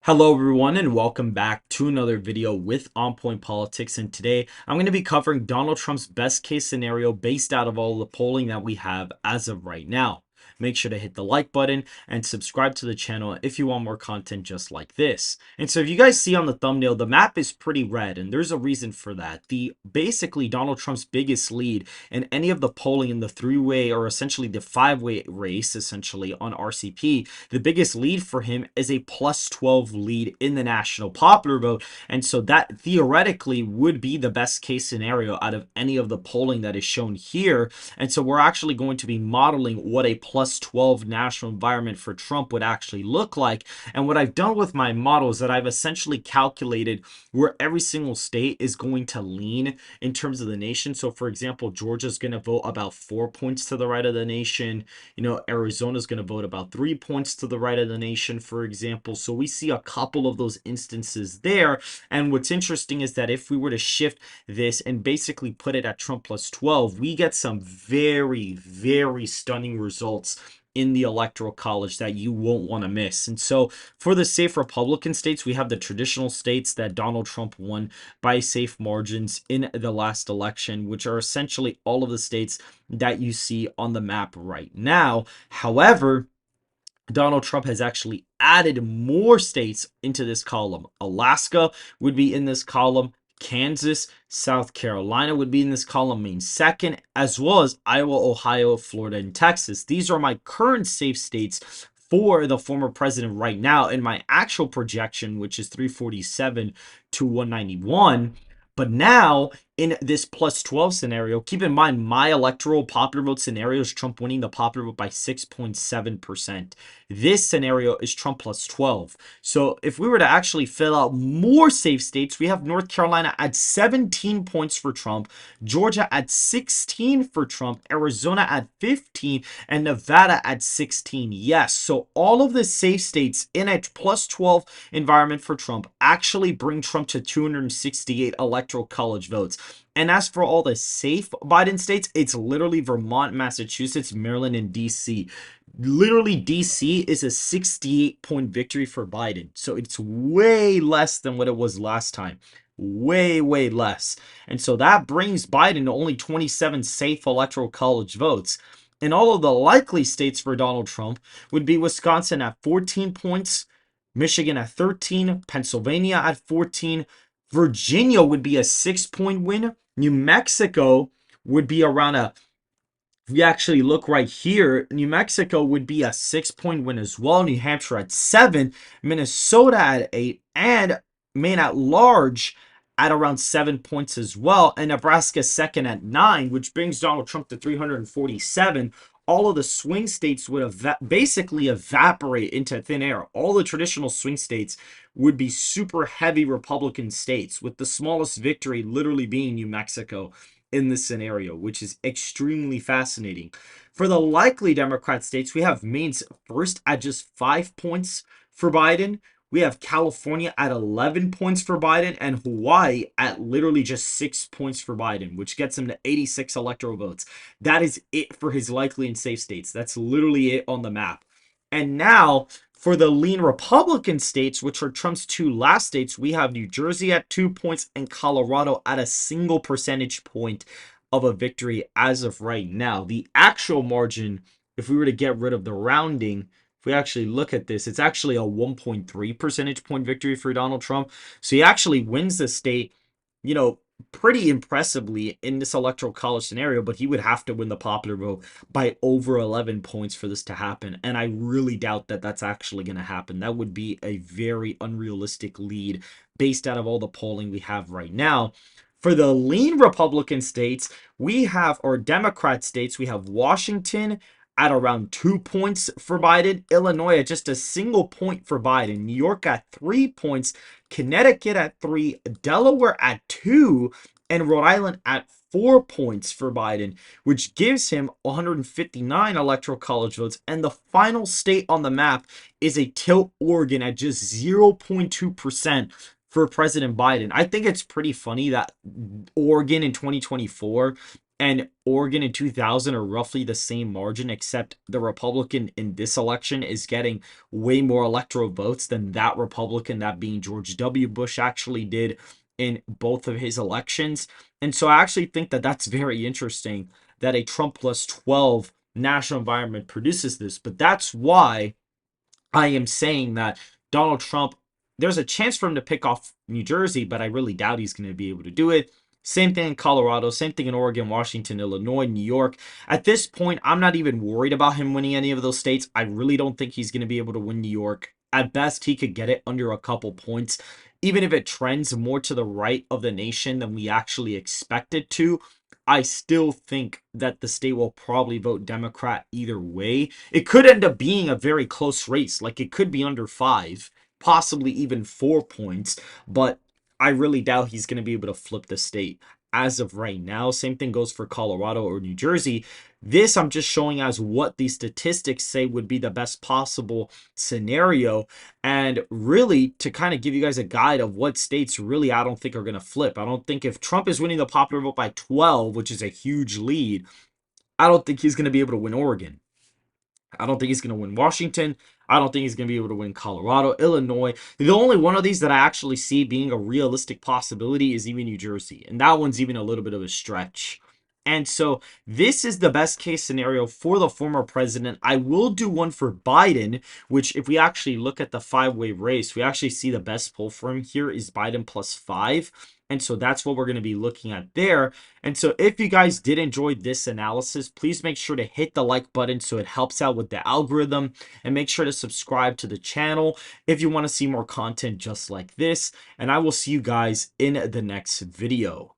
Hello everyone and welcome back to another video with On Point Politics, and today I'm going to be covering Donald Trump's best case scenario based out of all the polling that we have as of right now. Make sure to hit the like button and subscribe to the channel if you want more content just like this. And so if you guys see on the thumbnail, the map is pretty red, and there's a reason for that. Basically Donald Trump's biggest lead in any of the polling in the three-way or essentially the five-way race essentially on RCP, the biggest lead for him is a plus 12 lead in the national popular vote. And so that theoretically would be the best case scenario out of any of the polling that is shown here. And so we're actually going to be modeling what a plus 12 national environment for Trump would actually look like. And what I've done with my model is that I've essentially calculated where every single state is going to lean in terms of the nation. So for example, Georgia's going to vote about 4 points to the right of the nation. Arizona's going to vote about 3 points to the right of the nation, for example. So we see a couple of those instances there. And what's interesting is that if we were to shift this and basically put it at Trump plus 12, we get some very, very stunning results in the Electoral College that you won't want to miss. And so for the safe Republican states, we have the traditional states that Donald Trump won by safe margins in the last election, which are essentially all of the states that you see on the map right now. However, Donald Trump has actually added more states into this column. Alaska would be in this column. Kansas, South Carolina would be in this column, Maine second, as well as Iowa, Ohio, Florida, and Texas. These are my current safe states for the former president right now in my actual projection, which is 347 to 191. But now, in this plus 12 scenario, keep in mind my electoral popular vote scenario is Trump winning the popular vote by 6.7%. This scenario is Trump plus 12. So if we were to actually fill out more safe states, we have North Carolina at 17 points for Trump, Georgia at 16 for Trump, Arizona at 15, and Nevada at 16. Yes, so all of the safe states in a plus 12 environment for Trump actually bring Trump to 268 electoral college votes. And as for all the safe Biden states, it's literally Vermont, Massachusetts, Maryland, and DC. Literally, DC is a 68-point victory for Biden. So it's way less than what it was last time. Way, way less. And so that brings Biden to only 27 safe electoral college votes. And all of the likely states for Donald Trump would be Wisconsin at 14 points, Michigan at 13, Pennsylvania at 14, Virginia would be a 6-point win. New Mexico would be around if we actually look right here, New Mexico would be a 6-point win as well. New Hampshire at 7, Minnesota at 8, and Maine at large at around 7 points as well. And Nebraska second at 9, which brings Donald Trump to 347. All of the swing states would basically evaporate into thin air. All the traditional swing states would be super heavy Republican states, with the smallest victory literally being New Mexico in this scenario, which is extremely fascinating. For the likely Democrat states, we have Maine's first at just 5 points for Biden. We have California at 11 points for Biden, and Hawaii at literally just 6 points for Biden, which gets him to 86 electoral votes. That is it for his likely and safe states. That's literally it on the map. And now for the lean Republican states, which are Trump's two last states, we have New Jersey at 2 points and Colorado at a single percentage point of a victory as of right now. The actual margin, if we were to get rid of the rounding, if we actually look at this, it's actually a 1.3 percentage point victory for Donald Trump. So he actually wins the state, pretty impressively in this electoral college scenario, but he would have to win the popular vote by over 11 points for this to happen. And I really doubt that that's actually going to happen. That would be a very unrealistic lead based out of all the polling we have right now. For the lean Republican states, or Democrat states, we have Washington at around 2 points for Biden, Illinois at just a single point for Biden, New York at 3 points, Connecticut at 3, Delaware at 2, and Rhode Island at 4 points for Biden, which gives him 159 electoral college votes. And the final state on the map is a tilt Oregon at just 0.2% for President Biden. I think it's pretty funny that Oregon in 2024 and Oregon in 2000 are roughly the same margin, except the Republican in this election is getting way more electoral votes than that Republican, that being George W. Bush, actually did in both of his elections. And so I actually think that that's very interesting that a Trump plus 12 national environment produces this. But that's why I am saying that Donald Trump, there's a chance for him to pick off New Jersey, but I really doubt he's going to be able to do it. Same thing in Colorado, same thing in Oregon, Washington, Illinois, New York. At this point, I'm not even worried about him winning any of those states. I really don't think he's going to be able to win New York. At best, he could get it under a couple points. Even if it trends more to the right of the nation than we actually expect it to, I still think that the state will probably vote Democrat either way. It could end up being a very close race. Like, it could be under 5, possibly even 4 points, but I really doubt he's going to be able to flip the state as of right now. Same thing goes for Colorado or New Jersey. This I'm just showing as what the statistics say would be the best possible scenario. And really, to kind of give you guys a guide of what states really I don't think are going to flip. I don't think if Trump is winning the popular vote by 12, which is a huge lead, I don't think he's going to be able to win Oregon. I don't think he's going to win Washington. I don't think he's going to be able to win Colorado, Illinois. The only one of these that I actually see being a realistic possibility is even New Jersey. And that one's even a little bit of a stretch. And so this is the best case scenario for the former president. I will do one for Biden, which if we actually look at the 5-way race, we actually see the best poll for him here is Biden plus 5. And so that's what we're going to be looking at there. And so if you guys did enjoy this analysis, please make sure to hit the like button so it helps out with the algorithm, and make sure to subscribe to the channel if you want to see more content just like this. And I will see you guys in the next video.